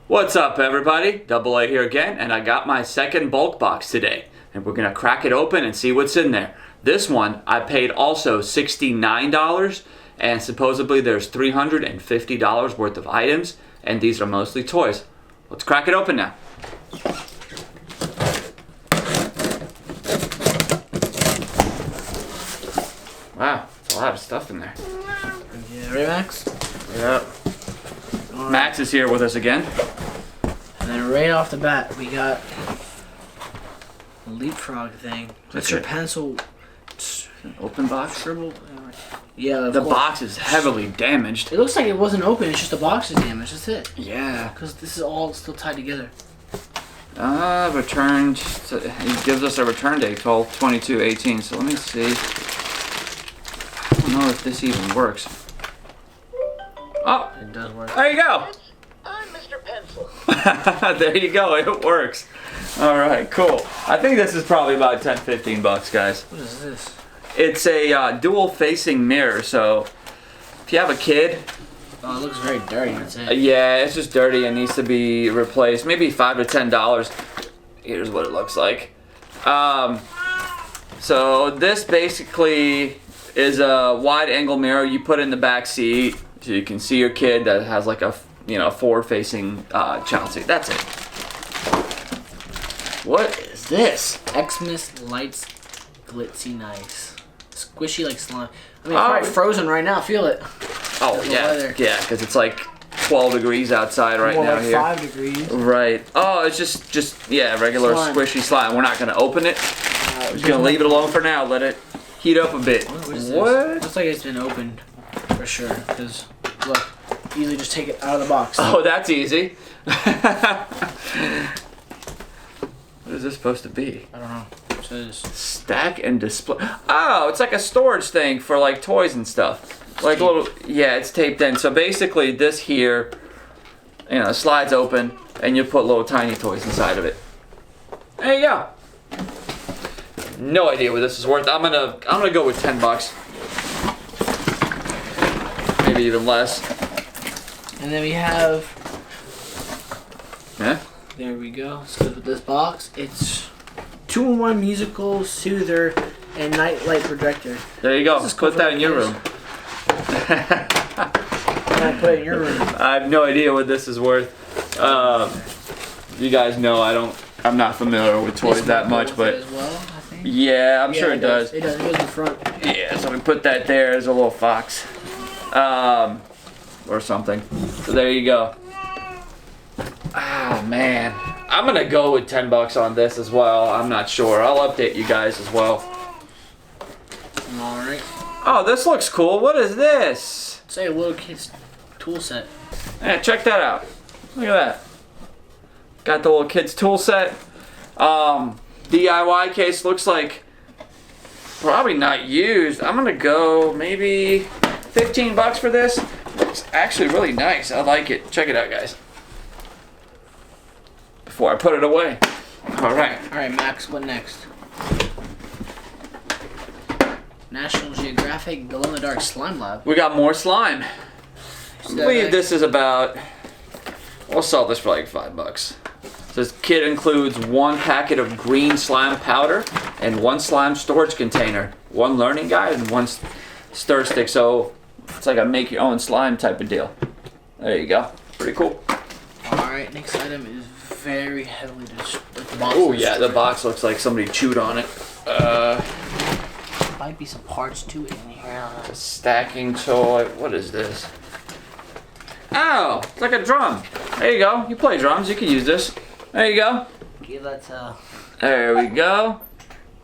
What's up, everybody? DoubleA here again, and I got my second bulk box today, and we're gonna crack it open and see what's in there. This one I paid also $69, and supposedly there's $350 worth of items, and these are mostly toys. Let's crack it open now. Wow, that's a lot of stuff in there. Yeah, right, Max? Yep. Right. Max is here with us again. And then right off the bat, we got a leapfrog thing. That's your pencil. An open box? Scribble. Yeah, the box is heavily damaged. It looks like it wasn't open, it's just the box is damaged, that's it. Yeah. Because this is all still tied together. Returned. It gives us a return date, 12/22/18. So let me see. I don't know if this even works. Oh, it does work. There you go. I'm Mr. Pencil. There you go. It works. All right, cool. I think this is probably about 10-15 bucks, guys. What is this? It's a dual-facing mirror. So if you have a kid, oh, it looks very dirty. That's it. yeah, it's just dirty and needs to be replaced. Maybe $5 to $10. Here's what it looks like. So this basically is a wide-angle mirror you put in the back seat, so you can see your kid that has like a forward-facing child seat. That's it. What is this? Xmas Lights Glitzy Nice. Squishy like slime. I mean, it's probably frozen right now. Feel it. Oh yeah, yeah, because it's like 12 degrees outside right now like here. 5 degrees. Right. Oh, it's just yeah, regular squishy slime. We're not gonna open it. We're just gonna leave it alone for now. Let it heat up a bit. What is this? Looks like it's been opened for sure. Because look, easily just take it out of the box. Oh, that's easy. What is this supposed to be? I don't know. It says stack and display. Oh, it's like a storage thing for like toys and stuff. Like little, yeah, it's taped in. So basically, this here, slides open, and you put little tiny toys inside of it. There you go. No idea what this is worth. I'm gonna go with 10 bucks. Maybe even less. and then we have. Yeah. There we go. So with this box, it's 2-in-1 musical soother and night light projector. There you go. Just put that in your room. I put it in your room. I have no idea what this is worth. You guys know I'm not familiar with toys that much, but as well, I think. Yeah, I'm sure it does. It does. It goes in the front. Yeah, so we put that there as a little fox, or something. So there you go. Oh man, I'm gonna go with 10 bucks on this as well. I'm not sure. I'll update you guys as well. All right. Oh, this looks cool. What is this? It's a little kid's tool set. Yeah, check that out. Look at that. Got the little kids tool set. DIY case, looks like probably not used. I'm gonna go maybe 15 bucks for this. Looks actually really nice. I like it. Check it out, guys. Before I put it away. All right. All right, Max. What next? National Geographic Glow in the Dark Slime Lab. We got more slime. I believe this is about. We'll sell this for like 5 bucks. This kit includes 1 packet of green slime powder and 1 slime storage container, 1 learning guide, and 1 stir stick. So it's like a make your own slime type of deal. There you go. Pretty cool. Alright, next item is very heavily destroyed. Oh yeah, the box looks like somebody chewed on it. Might be some parts to it in here. A stacking toy. What is this? Oh, it's like a drum. There you go. You play drums, you can use this. There you go. Give that to... There we go.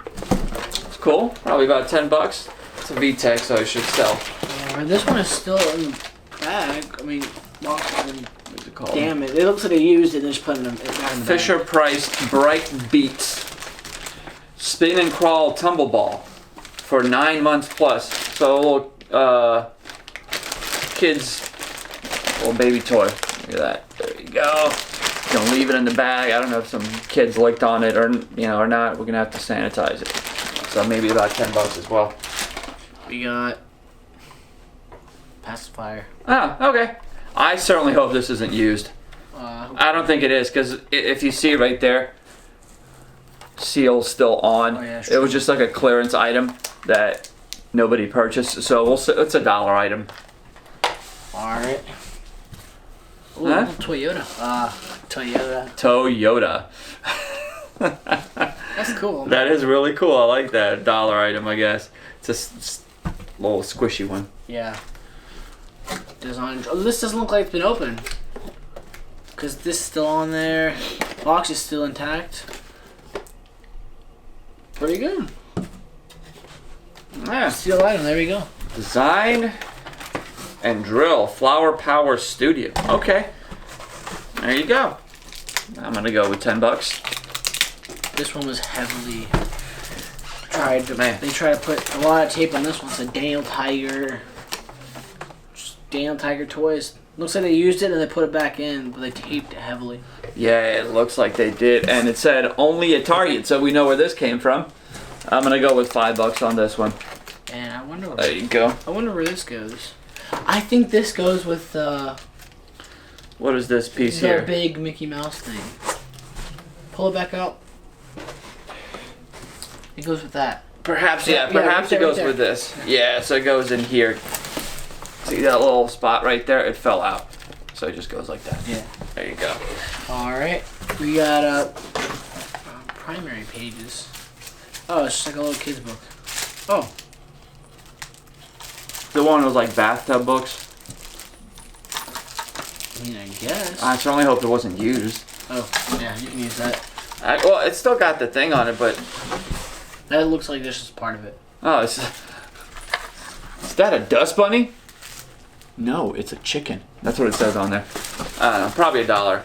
It's cool. Probably about 10 bucks. It's a VTech, so it should sell. This one is still in the bag. I mean, box. What's it called? Damn it. It looks like they used it and just put it in the bag. Fisher Price Bright Beats Spin and Crawl Tumble Ball for 9 months plus. So a little kids, little baby toy. Look at that. There you go. Gonna leave it in the bag. I don't know if some kids licked on it or or not. We're gonna have to sanitize it. So maybe about 10 bucks as well. We got pacifier. Oh, okay. I certainly hope this isn't used. I don't think it is, because if you see right there, seal's still on. Oh, yeah, it was just like a clearance item that nobody purchased, so it's a $1 item. Alright. Ooh, Huh? Toyota. Toyota. That's cool. That is really cool. I like that $1 item, I guess. It's a little squishy one. Yeah. Design. Oh, this doesn't look like it's been opened. Because this is still on there. Box is still intact. Pretty good. Yeah. Steel item. There we go. Design and drill. Flower Power Studio. Okay. There you go. I'm going to go with $10. This one was heavily tried to. Man. They tried to put a lot of tape on this one. It's a Daniel Tiger. Just Daniel Tiger toys. Looks like they used it and they put it back in, but they taped it heavily. Yeah, it looks like they did. And it said only at Target, so we know where this came from. I'm going to go with $5 on this one. And I wonder. There you go. I wonder where this goes. I think this goes with What is this piece the here? big Mickey Mouse thing. Pull it back out. It goes with that. Perhaps, Yeah, perhaps right it goes there. with this. Yeah, so it goes in here. See that little spot right there? It fell out. So it just goes like that. Yeah. There you go. Alright. We got primary pages. Oh, it's just like a little kid's book. Oh. The one was like bathtub books. I mean, I guess. I certainly hope it wasn't used. Oh, yeah, you can use that. Well, it's still got the thing on it, but... That looks like this is part of it. Oh, is that a dust bunny? No, it's a chicken. That's what it says on there. I don't know, probably $1.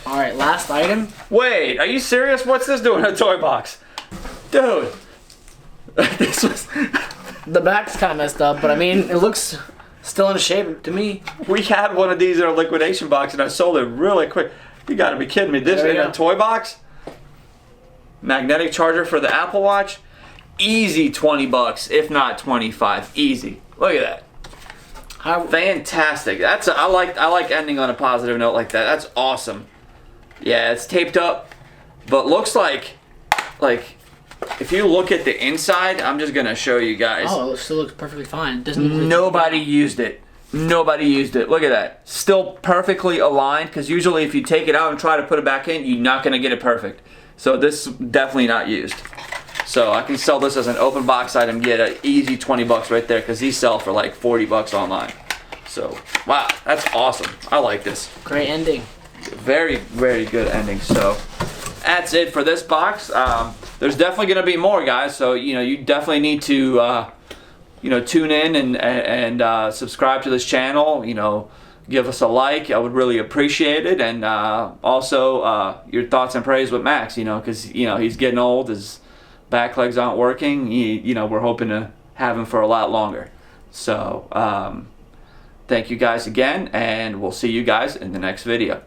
Alright, last item. Wait, are you serious? What's this doing in a toy box? Dude. This was... The back's kind of messed up, but I mean, it looks still in shape to me. We had one of these in a liquidation box and I sold it really quick. You gotta be kidding me. This There in you a go. toy box? Magnetic charger for the Apple Watch? Easy $20, if not 25. Easy. Look at that. How, Fantastic. I like ending on a positive note like that. That's awesome. Yeah, it's taped up, but looks like if you look at the inside, I'm just gonna show you guys. oh, it still looks perfectly fine. It doesn't look like Nobody used it. Nobody used it. Look at that. Still perfectly aligned, because usually if you take it out and try to put it back in, you're not gonna get it perfect. So this is definitely not used. So I can sell this as an open box item, get an easy $20 right there, because these sell for like $40 online. So, wow, that's awesome. I like this. Great ending. Very, very good ending. So that's it for this box. There's definitely going to be more, guys. So you definitely need to tune in and subscribe to this channel. Give us a like. I would really appreciate it. And also your thoughts and praise with Max. Because he's getting old. His back legs aren't working. We're hoping to have him for a lot longer. So thank you guys again, and we'll see you guys in the next video.